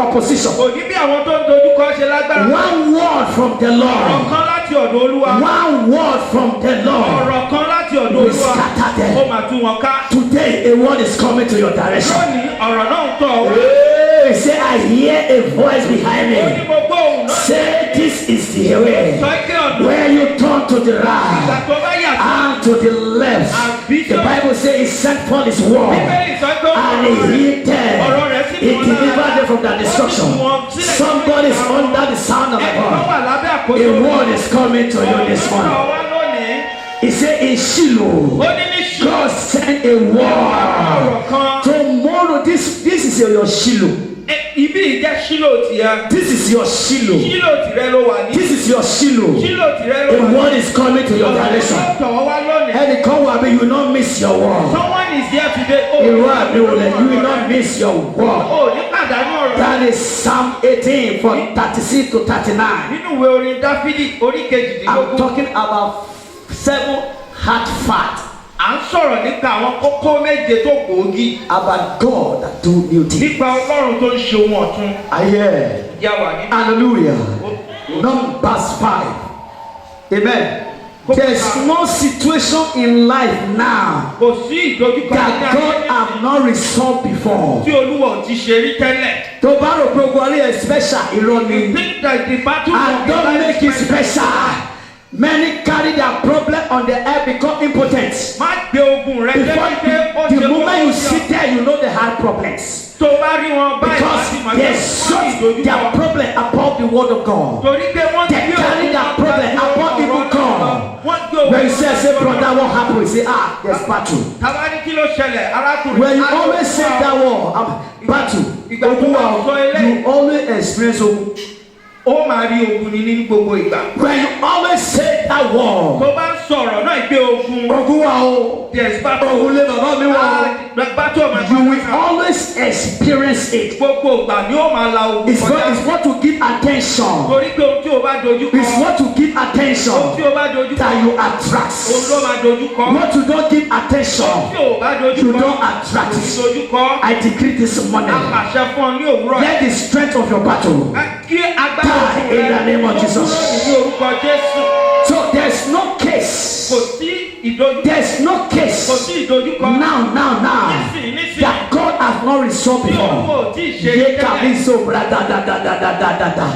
opposition. Kò ní bí àwọn tó ń dojúkọ ṣe lágbára. One word from the Ọ̀rọ̀ Lord. kan láti ọ̀dọ̀ Olúwa. One word from the Lord. Ọ̀rọ̀ kan láti ọ̀dọ̀ We Olúwa. scatter Ó them. máa tú wọn ká. Today a word is coming to your direction. Lónìí ọ̀rọ̀ náà ń tọ̀ ọ́. Hey, say I hear a voice behind Ó ní me. mo gbọ́ òun náà. Say this is the way. Sọ pé ọ̀nà Where you turn to the ìgbà right tó bá yà sí. and to the left. The Bible says he sent forth his word Bíbélì sọ pé and he healed them. ọ̀rọ̀ rẹ̀ sì He mú wọn delivered lára. them from their destruction. Somebody is under the sound of my Ẹni tó voice. wà lábẹ́ A àkóso. word is coming to you this Ọ̀rọ̀ morning. wa lónìí. He said in Shiloh, Ó ní ní ṣù. God sent a word. Ọ̀rọ̀ kan. Tomorrow, this is your Shiloh. Ibi ìjẹ́ Ṣílò tìyẹ. This is your Shiloh. Ṣílò tìrẹ ló wà ní. This is your Shiloh. Ṣílò tìrẹ ló A wà ní. word is coming to your direction. Tọ̀wọ́ wá lónìí. And it come will you will not miss your word. Someone is here today. You will not miss your word. Oh, ní pàdánù ọ̀rọ̀. That is Psalm 18 from 36 to 39. Nínú ìwé orin Dáfídì orí I'm kejìdínlógún. talking about 7 hard facts À ń sọ̀rọ̀ nípa àwọn kókó méje tó gbòógì. about God that do new things. Nípa Ọlọ́run tó ń ṣe ohun ọ̀tun. I hear. Ìjà wà ní. Hallelujah. Numbers 5. Amen. There's no situation in life now Kò sí ìdojúkọ that God have not resolved before. tí Olúwa ò ti ṣe rí tẹ́lẹ̀. Tó bá rò pé ogun orí ẹ̀ special irọ́ You ni. think that the battle And of your don't life make it special. Many carry their problem on their head, become impotent. Má gbé ogun rẹ Before débi pé ó the ṣe moment you kókó sit there, you know they have problems. tó bá rí wọn báyìí wá sí Because màá they yẹ shut their problem above the word of God. torí pé wọ́n They carry their problem above even God. When you say, brother, what happened? You say, there's battle. Tàbá ní kí ló ṣẹlẹ̀ arákùnrin. When you always say that word, battle, you always experience ogun. Ó máa rí ogun ní ní gbogbo ìgbà. When you always say that word, Tó bá ń sọ̀rọ̀ náà gbé ogun. ogun wa o, There's battle. ogun lé bàbá mi wa o. Battle máa You will always experience it. gbogbo ìgbà ni ó máa la ogun It's kọjá. what to give attention. Torí pé ohun tí o bá dojú kọ. It's what to give Ohun tí attention o bá dojú kọ. that you Ohun ló attract. máa dojú kọ. What you don't give Ohun tí attention, o bá dojú you kọ. don't attract Kò it. dojú kọ. I decree this morning, Àpàṣẹ fún ọ ní òwúrọ̀. let the strength of your battle. Kí agbára Die in the name of Jesus. ní orúkọ Jésù. So there's no case. Kò sí ìdojúkọ. There's no Kò case sí ìdojúkọ. now Nísìnyí. that God has not resolved Tí before. òun ò tí ì ṣe Ye tẹ́lẹ̀. kamiso brada da da da da da da da.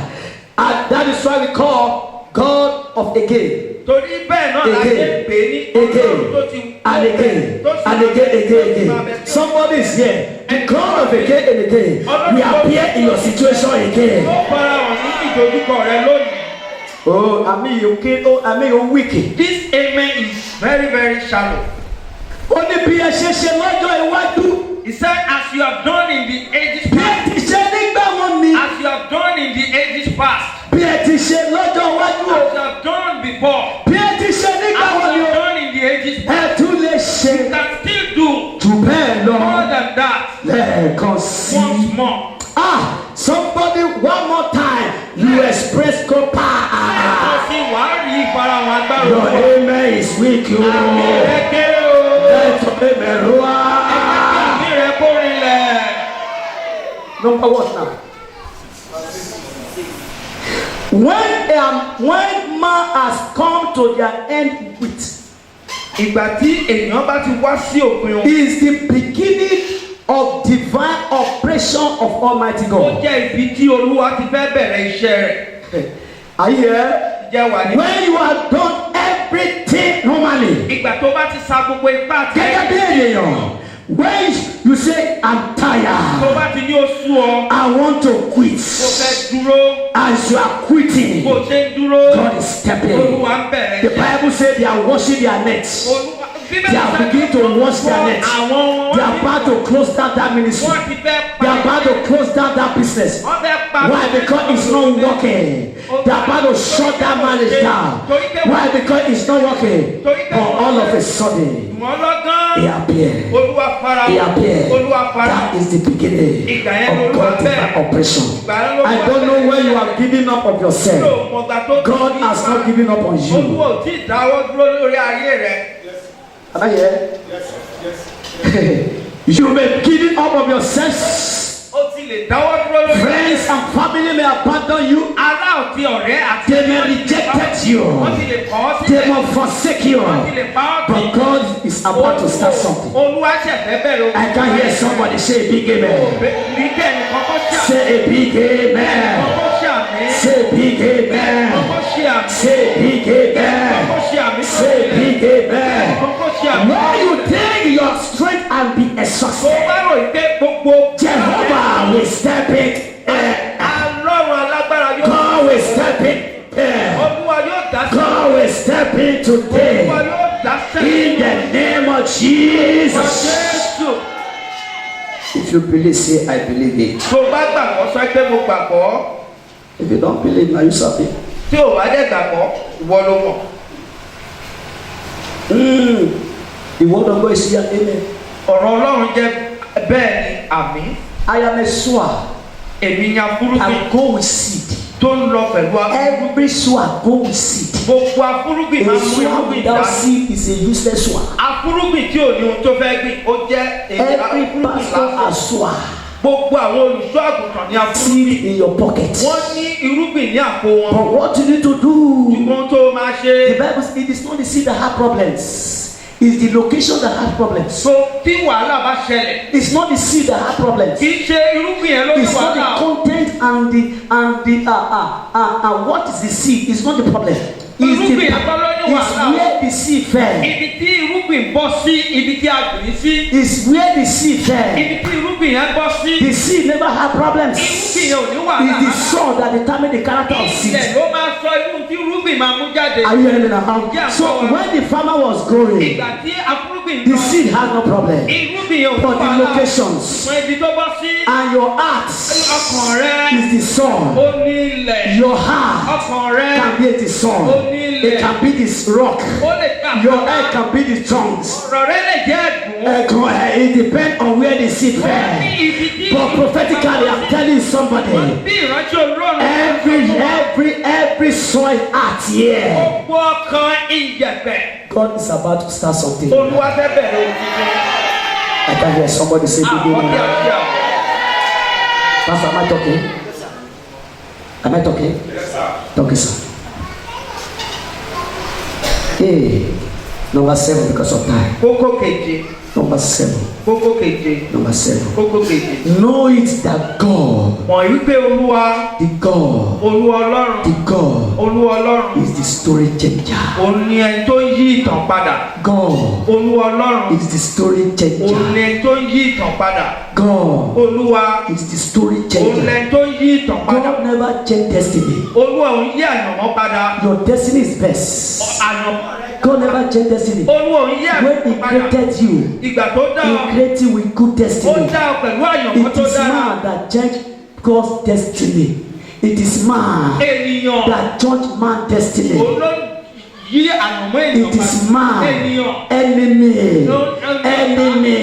And that is why we call God of again. Torí bẹ́ẹ̀ náà la ṣe pè é ní Ọlọ́run tó ti And again, tó sì and máa again, bẹ- tó sì máa again. bẹ- Somebody is here. The God of again and again. We appear in your situation again. Ó fara hàn nínú ìdojúkọ rẹ lónìí. Oh, I mean you okay. Oh, I mean you wicked. This amen is very very shallow. Ó ní bí ẹ ṣe ṣe lọ́jọ́ iwájú. He said as you have done in the ages Bí past. ẹ ti ṣe nígbà wọn ni. As you have done in the ages past. Bí ẹ ti ṣe lọ́jọ́ iwájú. As you have done before. Bí ẹ ti ṣe nígbà As wọn you ni have o. done in the ages past. Ẹ tún lè You ṣe can still do jù bẹ́ẹ̀ more lọ. than that. Lẹ́ẹ̀kan sí. Once more. Somebody one more time. You express go Lẹ́ẹ̀kan power. sí wàá rí ìfarahàn agbára Your Olúwa. amen is weak o. Àmì rẹ̀ kéré o. Let your amen roar. Àmì rẹ̀ kó rinlẹ̀. Number one now. When man has come to their end with, Ìgbà tí èèyàn bá ti wá sí òpin ohun. is the beginning of divine operation of Almighty Ó God. jẹ́ ibi tí Olúwa ti fẹ́ bẹ̀rẹ̀ iṣẹ́ rẹ̀. Are you here? Jẹ́ wà ní. When you have done everything normally, Ìgbà tó bá ti sa gbogbo ipá àti gẹ́gẹ́ bí ènìyàn, when you say I'm tó tired, bá ti ní oṣù ọ. I want to quit, Kò fẹ́ dúró. as you are quitting, Kò ṣe ń dúró. God is stepping. Olúwa ń bẹ̀rẹ̀ The iṣẹ́. Bible says they are washing their nets. Olúwa They are beginning to wash their nets. Àwọn They are about to close down that ministry. wọ́n ti fẹ́ They are about to close down that business. Wọ́n fẹ́ pa. Why? Because it's not working. They are about to shut that marriage down. Why? Because it's not working. But all of a sudden, Wọ́n lọ́gán. he appeared. Olúwa fara. He appeared. Olúwa fara. That is the beginning of God's divine operation. I don't know when you are giving up of yourself. God has not given up on you. Olúwa ò tí ì dáwọ́ dúró lórí ayé rẹ̀. Am I here? Yes. You may be giving up of yourself. Ó ti lè dáwọ́ dúró lórí. Friends and family may abandon you. Ará òtí ọ̀rẹ́ àti. They may reject you. Wọ́n ti lè kọ̀ ọ́ sílẹ̀. They may forsake you. Wọ́n ti lè pa ọ́ tì. But God is about to start something. Olúwa ṣẹ̀fẹ̀ bẹ̀rẹ̀. I can hear somebody say a big amen. Bí kẹ́ni kọ́kọ́ ṣà. Say a big amen. Kọ́kọ́ ṣà mí. Say a big amen. Kọ́kọ́ ṣà mí. Say a big amen. Kọ́kọ́ ṣà mí. Say a big amen. Kọ́kọ́ ṣà mí. When you think your strength and be Mo exhausted, bá rò pé gbogbo. Jehovah will step in. Ọlọ́run alágbára yóò. God will step in. Olúwa yóò dá sí. God will step in today. Olúwa yóò dá sí. In the name of Jesus. Jésù. If you believe, say I believe it. Tó bá gbàgbọ́ sọ pé mo gbàgbọ́. If you don't believe, now you suffer. Tí ò bá dẹ̀ gbàgbọ́, ìwọ ló mọ̀. The word of God is here. Amen. Ọ̀rọ̀ Ọlọ́run jẹ́ bẹ́ẹ̀ ni àmín. I am a sower. Èmi yan fúrúgbìn I go with seed. tó ń lọ pẹ̀lú afúrúgbìn. Every sower go with seed. Gbogbo afúrúgbìn máa A ń mú sower irúgbìn without dání. seed is a useless sower. Afúrúgbìn tí ò ní ohun tó fẹ́ gbìn, ó jẹ́ Every afúrúgbìn pastor lásán. a sower. Gbogbo àwọn olùṣọ́ àgùntàn ní afúrúgbìn. Seed in your pocket. Wọ́n ní irúgbìn ní àpò wọn. But what you need to do? Ṣùgbọ́n tó máa ṣe. The Bible says it is not the seed that have problems. It's the location that have problems. So tí wàhálà bá ṣẹlẹ̀, It's not the seed that have problems. kì í ṣe irúgbìn yẹn ló ní It's not the wàhálà. content and the what is the seed? It's not the problem. It's Irúgbìn yẹn kọ́ ló ní it's wàhálà. where the seed fell. Ibi tí irúgbìn bọ́ sí, ibi tí a gbìn sí, It's where the seed fell. ibi tí irúgbìn yẹn bọ́ sí, The seed never had problems. irúgbìn yẹn ò ní It's wàhálà. the soil that determine the character of seed. Ilẹ̀ ló máa sọ irú tí irúgbìn máa mú jáde. Are you hearing me now? So when the farmer was growing, Ìgbà tí afúrúgbìn the lọ, seed had no problem. irúgbìn yẹn ò ní But the wàhálà. locations Fún ibi tó bọ́ sí, and your heart ọkàn rẹ, is the soil. ó ní ilẹ̀. Your heart Ọkàn rẹ, can be the soil. It can be this rock. ó lè ká Your head can be the tongues. ọ̀rọ̀ rẹ lè jẹ́ ẹ̀gún. It depends on where the seed Ní fell. ibi tí But prophetically, I'm telling somebody, bí ìrántí Ọlọ́run every soil heart here, gbogbo ọkàn ìyẹ̀pẹ̀. God is about to start something. Olúwa fẹ́ bẹ̀rẹ̀ òjijì. I can hear somebody say, Àwọn bí "Big a amen." ṣe àwọn. Pastor, am I talking? Am I talking? Yes, sir. Talking, sir. Hey, number 7 because of time. Kókó keje. Number 7. Kókó keje. Number 7. Kókó keje. Know it that God, Mọ̀ wípé Olúwa, the God, Olúwa Ọlọ́run, the God Olúwa Ọlọ́run, is the story changer. òun ni ẹni tó ń yí ìtàn padà. God Olúwa Ọlọ́run, is the story òun ni changer. ẹni tó ń yí ìtàn padà. God Olúwa, is the story òun ni changer. ẹni tó ń yí ìtàn padà. God never change destiny. Olúwa òun yí àyànmọ́ padà. Your destiny is best. Àyànmọ́. God never change destiny. Olúwa òun yí When He àyànmọ́ padà. created you, Ìgbà tó dá He ọ, created you with good ó destiny. dá ọ pẹ̀lú àyànmọ́ It tó is dára. man that judge God's destiny. It is man Ènìyàn that judge man's destiny. òun ló yí àyànmọ́ ènìyàn It is padà. man, Ènìyàn enemy,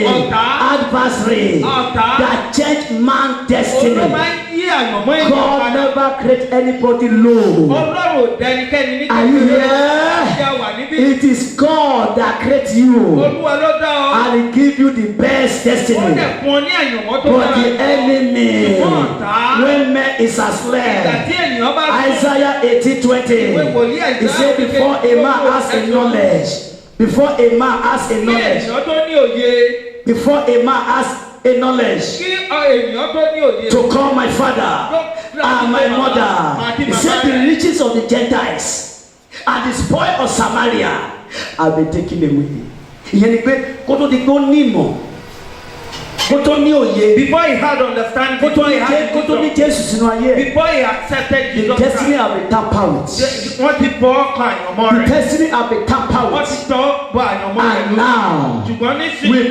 Ọ̀tá. adversary Ọ̀tá. that change man's òun destiny. ló máa ń yí àyànmọ́ ènìyàn God padà. never create anybody low. Ọlọ́run ò dẹnikẹ́ni ní Are you kékeré. here? Ṣé a wà níbí? It is God that create you Olúwa ló dá ọ. and He give you the best Ó destiny. dẹ̀ fún ọ ní àyànmọ́ tó But dára. the enemy, when man is Ìgbà asleep, tí ènìyàn bá sùn, Isaiah 18:20, he said, before a man has a knowledge, before a man has a kí knowledge, ènìyàn tó ní òye, before a man has a knowledge, kí ènìyàn tó ní òye. to call my father and my mother, he said, the riches of the Gentiles and the spoil of Samaria have been taken away. Ìyẹn ni pé kó tó di pé ó ní ìmọ̀, kó tó ní òye, Before he had understanding, kó tó ní wisdom, Jésù sínú ayé, before he accepted the Jesus destiny Christ, have been tampered with. wọ́n ti bọ́ ọkàn àyànmọ́ The rẹ̀. destiny have been tampered Wọ́n ti with. tọ́ bọ́ àyànmọ́ rẹ̀ And lórí. now Ṣùgbọ́n nísìnyí,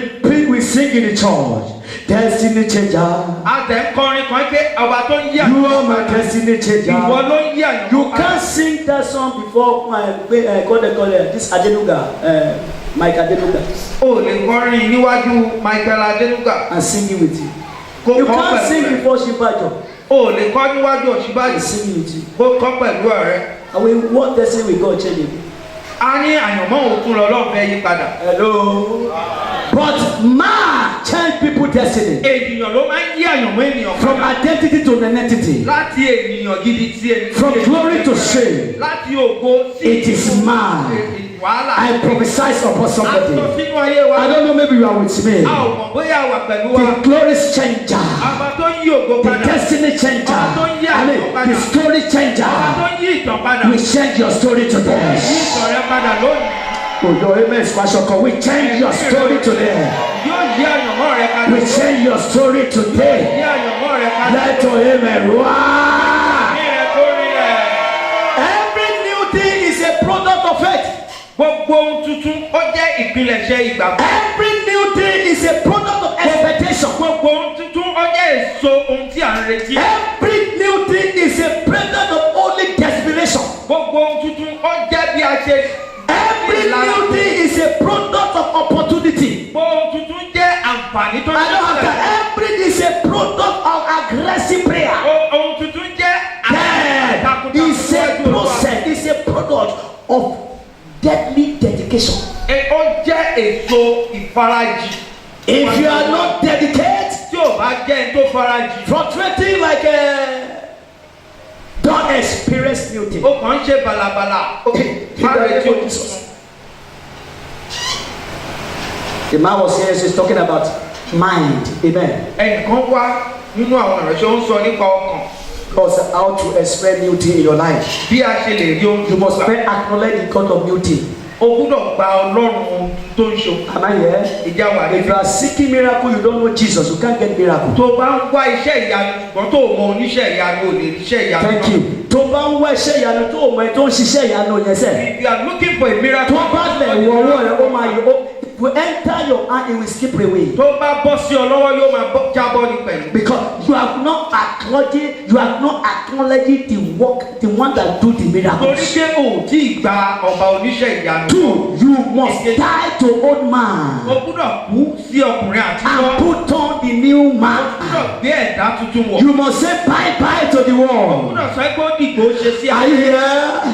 we sing in the church, destiny changer. àtẹ̀ ń kọrin kan pé àwa tó ń yí You àyànmọ́ are my destiny ìwọ changer. ló ń yí àyànmọ́ You padà. can't sing that song before this Adenuga, Mike Adenuga, O lè kọrin níwájú Michael Adenuga. and sing it with you. Kó You kọ́ can't pẹ̀lú sing rẹ̀. before Shibajo O lè kọ́ níwájú Òṣìbàjò. and sing it with you. Kó kọ́ pẹ̀lú ọ̀rẹ́. And we what destiny we God change it. A ní àyànmọ́ òkun lọ́lọ́run fẹ́ yí padà. Hello. But man change people destiny. Ènìyàn ló máa ń yí àyànmọ́ ènìyàn From identity to non-entity. láti ènìyàn gidi sí ènìyàn. From glory to shame. Láti ògo sí It is man. wàhálà. I prophesy upon somebody. Àtọ̀ sínú ayé wa. I don't know, maybe you are with me. A ò mọ̀ bóyá wà pẹ̀lú wa. The glory's changer. Àbá tó ń yí ògo The padà. destiny changer. I mean, the story Àbá tó changer. ń yí ìtàn padà. We change your story Yí today. ìtàn rẹ padà lónìí. Oh, your amen is question. We change your story today. Yóò yí àyànmọ́ rẹ padà. We change your story Yí today. àyànmọ́ rẹ padà. Let your amen roar. Ní rẹ tó rí rẹ̀. Every new thing is a product of faith. Gbogbo ohun tuntun ó jẹ́ ìpilẹ̀ṣẹ̀ ìgbàgbọ́. Every new thing is a product of expectation. Gbogbo ohun tuntun ó jẹ́ èso ohun tí à ń retí. Every new thing is a product of only desperation. Gbogbo ohun tuntun ó jẹ́ bí a ṣe. Every new thing is a product of opportunity. Gbogbo ohun tuntun jẹ́ àǹfààní tó I don't have that. Every is a product of aggressive prayer. Ohun tuntun jẹ́ Then it's a process. It's a product of deadly dedication. Ó jẹ́ èso ìfarajì. If you are not dedicated, Tí ò bá jẹ́ ẹni tó farajì. frustrating like don't experience new thing. Ó kàn ń ṣe bàlàbàlà. Má retí ohun tuntun. The man was here, he's talking about mind. Amen. Ẹnìkan wá nínú àwọn ìránṣẹ́ ó ń sọ nípa ọkàn. Because how to expect new thing in your life. Bí a ṣe lè rí ohun You must tuntun gbà. first acknowledge the God of new thing. O gbúdọ̀ gba Ọlọ́run ohun tó ń ṣe. Am I here? Ìjà wà If níbí. you are seeking miracle, you don't know Jesus, you can't get miracle. Tó bá ń wá iṣẹ́ ìyanu ṣùgbọ́n tó o mọ oníṣẹ́ ìyanu ò lè ríṣẹ́ ìyanu náà. Thank you. Tó bá ń wá iṣẹ́ ìyanu tó mọ̀ ẹ́ tó ń ṣiṣẹ́ ìyanu yẹn sẹ́. If you are looking for a miracle. Tó bá lẹ̀ wọ ọwọ́ rẹ̀ ó máa yọ. It will enter your hand, it will skip away. Tó bá bọ́ sí ọ lọ́wọ́ yóò máa jábọ́ ní pẹ̀lú. Because you have not acknowledging the work, the one that do the Torí miracles. pé o ò tí ì gba ọba oníṣẹ́ ìyanu. Two, you must die to old man O gbúdọ̀ kú sí ọkùnrin àtijọ́. and put on the new O man. gbúdọ̀ gbé ẹ̀dá tuntun wọ̀. You must say bye bye to the O world. gbúdọ̀ sọ pé ó dìgbò ṣe sí Are you ayé. here?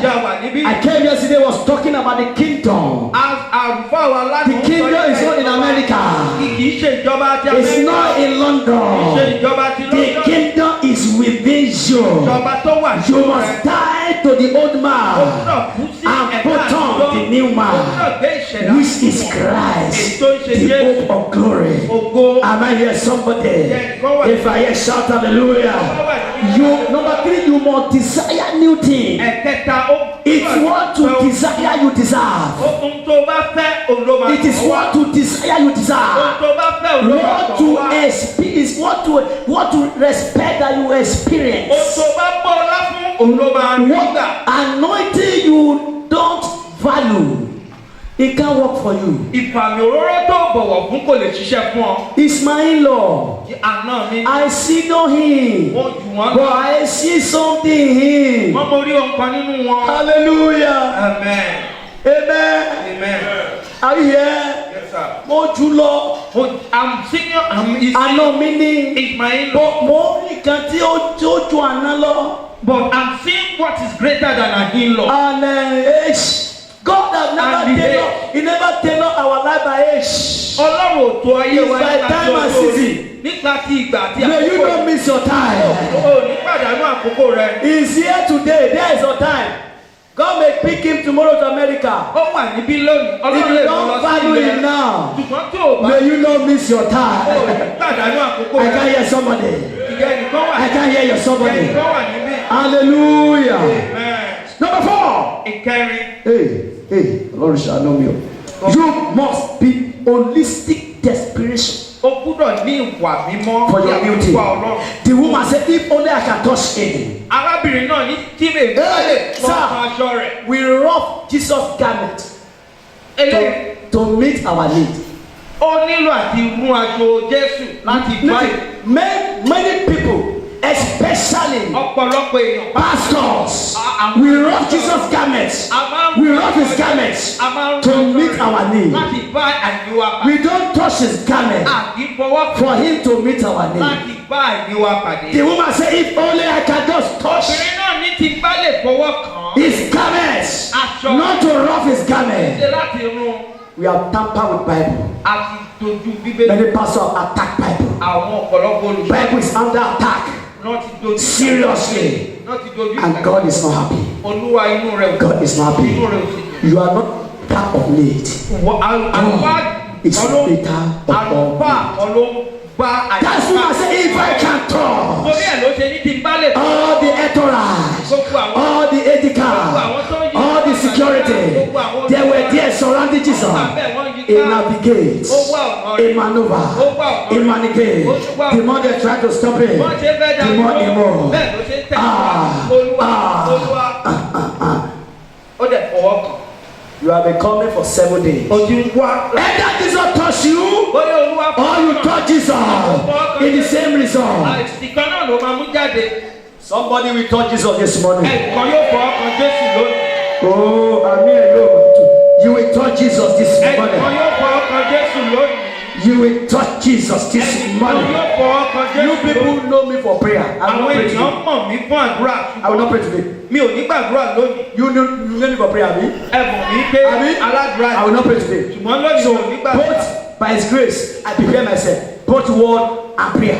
Ìjà wà níbí. I came yesterday, was talking about the kingdom. Àlùfáà wa lánàá. The kingdom is not in America. Kì í ṣe ìjọba ti It's Amẹ́ríkà. not in Kì í ṣe London. ìjọba ti The London. kingdom is within you. Ìjọba tó wà You nínú must rẹ̀. die to the old O man gbúdọ̀ kú sí and ẹ̀dá put on the new O man, gbúdọ̀ gbé ìṣẹ̀dá which is tuntun wọ̀. Christ, Èyí tó ń ṣe the Jésù. hope of glory. Ògo. Am I here, somebody? If I hear shout hallelujah. You number three, you must desire new thing. Ẹ̀kẹta ó. It's what to desire you deserve. Ohun tó bá fẹ́ òun ló máa It is tọ̀ wá. what to desire you Ohun deserve. tó bá fẹ́ òun ló máa What tọ̀ to wá. experience, what to respect that you Ohun experience. tó bá bọ́ ọlá fún òun ló máa What nígbà. anointing you don't value, it can't work for you. Ìfàmì òróró tó bọ̀wọ̀ fún kò lè ṣiṣẹ́ fún ọ. It's my in-law. Àná mi. I see no him, Mo jù wọ́n but lọ. I see something in him. Wọ́n mo rí ohun kan nínú wọn. Hallelujah. Amen. Amen. Amen. Are you here? Yes, sir. Mo jù lọ. I'm senior. Àná mi ni. It's my in-law. Mo rí nǹkan tí ó ju àná lọ. But I'm seeing what is greater than an in-law. And age. God has never And the tailor. He never tailor our life by age. Ọlọ́run ò tó ayé wa It's by time and season. nípa ti ìgbà àti May you don't miss your time. O ní pàdánù àkókò rẹ. He's here today. There is your time. God may pick him tomorrow to America. Ó wà níbí lónìí. If Ọlọ́run you lè mú don't lọ sí value ilẹ̀. him now, Ṣùgbọ́n tí o bá may you not miss your o time. ní pàdánù àkókò I rẹ. can hear somebody. Ìyá ẹnìkan wà I can hear you, Ìyá somebody. ẹnìkan wà níbí. Hallelujah. Amen. Number 4. Ìkẹrin. Hey, Lord shall know me. You must be holistic desperation O gbúdọ̀ ní ìwà mímọ́ for your beauty. ìwà Ọlọ́run. The woman said, if only I can touch him. Arábìnrin náà ní tí lè Hey, fọ́ aṣọ rẹ̀. We rough Jesus' garment Eléyìí to meet our need. ó nílò àti mú aṣọ Jésù láti bá Many people, especially ọ̀pọ̀lọpọ̀ èèyàn. pastors, we rough Jesus' garments. We rough his garments to meet our need. láti bá àìníwá pàdé. We don't touch his garment Àkì fọwọ́ for him to meet our need. láti bá àìníwá pàdé. The woman said, if only I can just touch Obìnrin náà ní ti bá lè fọwọ́ kàn án. his garments, not to rough his garment. Ṣe láti rún We have tampered with Bible. àti dojú bíbélì. Many pastors attack Bible. Àwọn ọ̀pọ̀lọpọ̀ olùṣọ́. Bible is under attack. Náà ti dojú. Seriously. Náà ti dojú. And God is not happy. Olúwa inú rẹ̀. God is not happy. Inú rẹ̀ ò sì dùn. You are not part of need. Àlùfáà It's later of all. That's why I say if I can talk. Torí ẹ̀ ló ṣe ní tí n bá lè. All the entourage, all the ethical, all the security, they were there surrounding Jesus. He navigates, he maneuver, he manipulates. The more they try to stop him, the more he moves. You have been coming for 7 days. Either Jesus touch you, or you touch Jesus in the same result. Somebody will touch Jesus this morning. Oh, I mean, you will touch Jesus this morning. You will touch Jesus this morning. You people know me for prayer. I will not pray today. You know me for prayer, Abi? I will not pray today. So, both by His grace, I prepare myself, both word and prayer.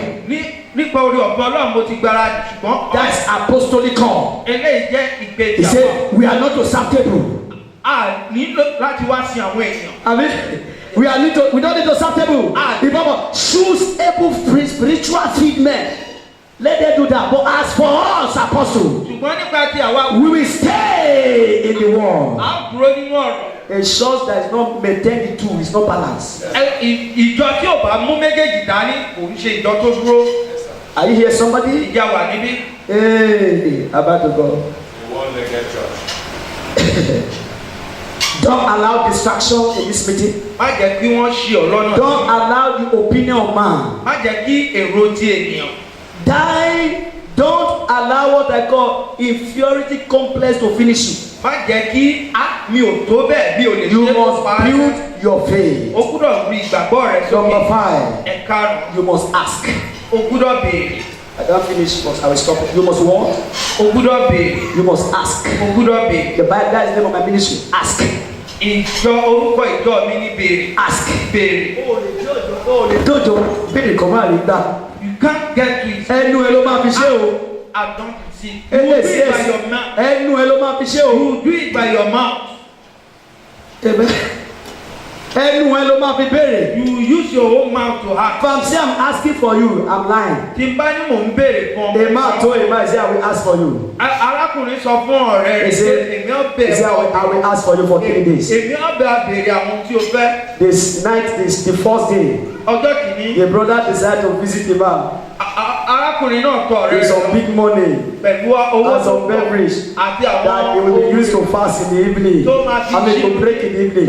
That's apostolic call. He said, we are not to serve table. I mean, we don't need to serve table. The Bible choose able spiritual feed men. Let them do that. But as for us, apostles, we will stay in the world. A church that is not maintained the two is not balanced. Are you here, somebody? Hey, about to go. Don't allow distraction in this meeting. Don't allow the opinion of man. Don't allow what I call inferiority complex to finish you. You must build your faith. Number 5. You must ask. I don't finish, but I will stop. You must what? You must ask. The Bible, that is the name of my ministry. Ask. Ask. You can't get to it. I don't see. You do it by your mouth. You do it by your mouth. You use your own mouth to ask. If I'm saying I'm asking for you, I'm lying. A man told a man, he said, I will ask for you. He said, I will ask for you for 3 days. This night, the first day, the brother decided to visit the man. With some big money and some beverage that he will be used to fast in the evening. I mean to break in the evening.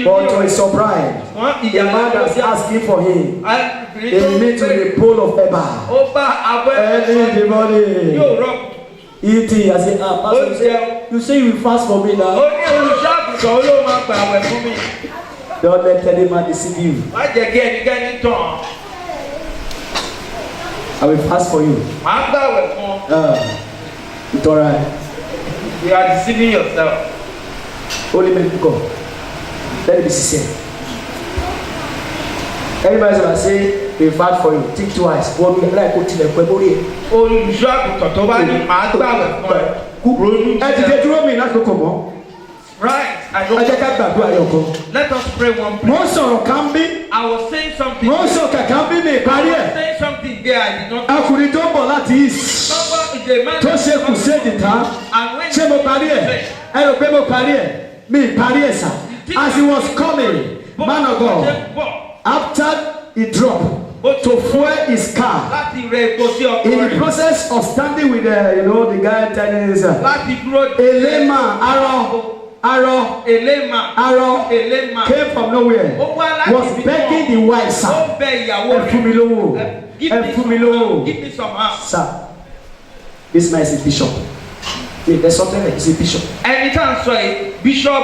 But to his surprise, the man that's asking for him, he meets with a bowl of eba. Early in the morning, eating. I say, Pastor, you say you will fast for me now. Don't let any man deceive you. I will fast for you. It's alright. You are deceiving yourself. Only men go. Let it be sincere. Anybody that say we fast for you, think twice. What we like to tell them, we Right. Let us pray one prayer. I was saying something. I was saying something there. I did not. As he was coming, man of God, after he dropped to fuel his car, in the process of standing with the guy telling his Arrow came from nowhere, was begging the wife, sir, give me some help. Sir, this man is a bishop. There's something like he's a bishop. Anytime bishop,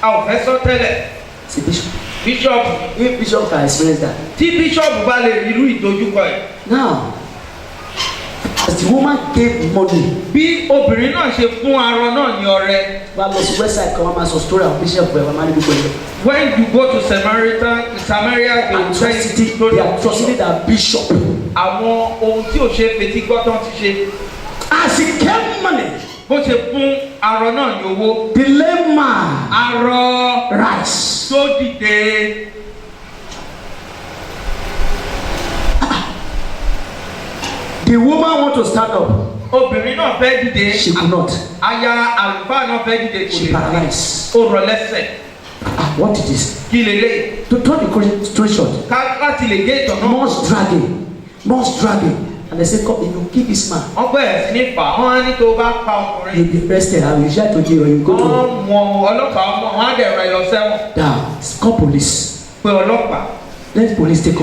it's a bishop. Bishop. If bishop can experience that. Bishop Now, As the woman gave money. Bí obìnrin náà ṣe fún arọ náà ní ọrẹ. Wọ́n lọ sí website kan wọ́n máa sọ story àwọn bishop ẹ̀ wọ́n máa ní gbogbo ẹ̀. When you go to Samaria, they will tell you the story of that bishop. Àwọn ohun tí ò ṣe fetí gbọ́ tán ti ṣe. As he gave money. Bó ṣe fún arọ náà ní owó. The lame man. Arọ. Rise. Tó dìde. The woman want to stand up. Obìnrin náà fẹ́ dìde. She could not. Aya àlùfáà náà fẹ́ dìde. She paralyzed. Ó rọ lẹ́sẹ̀. What is this? Kí lélẹ̀? To turn the story short. Láti lè gé ìtàn náà. More dragging. And they say, come, you kill this man. Wọ́n bẹ̀rẹ̀ sí ní fà wọ́n á ní tó bá pa ọkùnrin. You be arrested. I will share to you or you go to. Wọ́n mọ ọlọ́pàá wọn á dẹ̀ rẹ̀ lọ sẹ́wọ̀n. Down. Call police. Pé ọlọ́pàá. Let police take